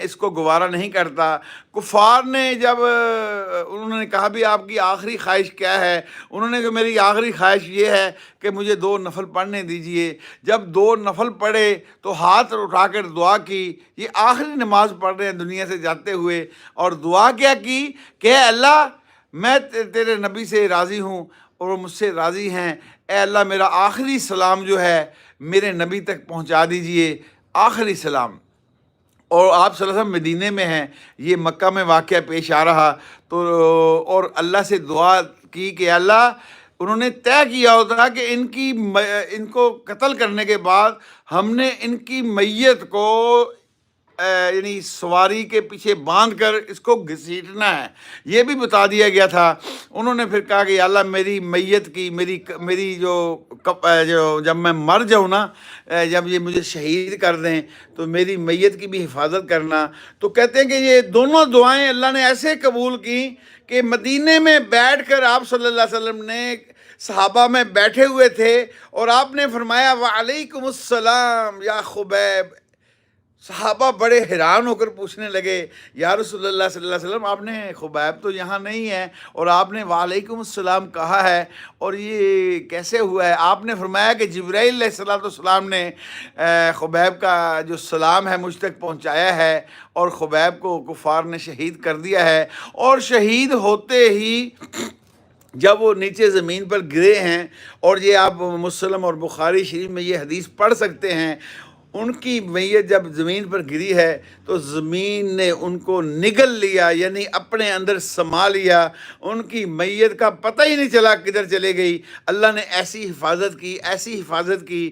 اس کو گوارا نہیں کرتا۔ کفار نے جب انہوں نے کہا بھی آپ کی آخری خواہش کیا ہے، انہوں نے کہا میری آخری خواہش یہ ہے کہ مجھے 2 نفل پڑھنے دیجئے۔ جب 2 نفل پڑھے تو ہاتھ اٹھا کر دعا کی، یہ آخری نماز پڑھ رہے ہیں دنیا سے جاتے ہوئے، اور دعا کیا کی کہ اے اللہ میں تیرے نبی سے راضی ہوں اور وہ مجھ سے راضی ہیں، اے اللہ میرا آخری سلام جو ہے میرے نبی تک پہنچا دیجئے، آخری سلام۔ اور آپ صلی اللہ علیہ وسلم مدینے میں ہیں، یہ مکہ میں واقعہ پیش آ رہا، تو اور اللہ سے دعا کی کہ اللہ، انہوں نے طے کیا ہوتا کہ ان کو قتل کرنے کے بعد ہم نے ان کی میت کو یعنی سواری کے پیچھے باندھ کر اس کو گھسیٹنا ہے، یہ بھی بتا دیا گیا تھا۔ انہوں نے پھر کہا کہ یا اللہ میری میت کی میری جو جب میں مر جاؤں نا، جب یہ مجھے شہید کر دیں تو میری میت کی بھی حفاظت کرنا۔ تو کہتے ہیں کہ یہ دونوں دعائیں اللہ نے ایسے قبول کی کہ مدینے میں بیٹھ کر آپ صلی اللہ علیہ وسلم نے صحابہ میں بیٹھے ہوئے تھے اور آپ نے فرمایا وعلیکم السلام یا خبیب۔ صحابہ بڑے حیران ہو کر پوچھنے لگے یا رسول اللہ صلی اللہ علیہ وسلم، آپ نے خبیب تو یہاں نہیں ہے اور آپ نے وعلیکم السلام کہا ہے، اور یہ کیسے ہوا ہے؟ آپ نے فرمایا کہ جبرائیل علیہ السلام نے خبیب کا جو سلام ہے مجھ تک پہنچایا ہے، اور خبیب کو کفار نے شہید کر دیا ہے۔ اور شہید ہوتے ہی جب وہ نیچے زمین پر گرے ہیں، اور یہ آپ مسلم اور بخاری شریف میں یہ حدیث پڑھ سکتے ہیں، ان کی میت جب زمین پر گری ہے تو زمین نے ان کو نگل لیا، یعنی اپنے اندر سما لیا، ان کی میت کا پتہ ہی نہیں چلا کدھر چلے گئی۔ اللہ نے ایسی حفاظت کی، ایسی حفاظت کی۔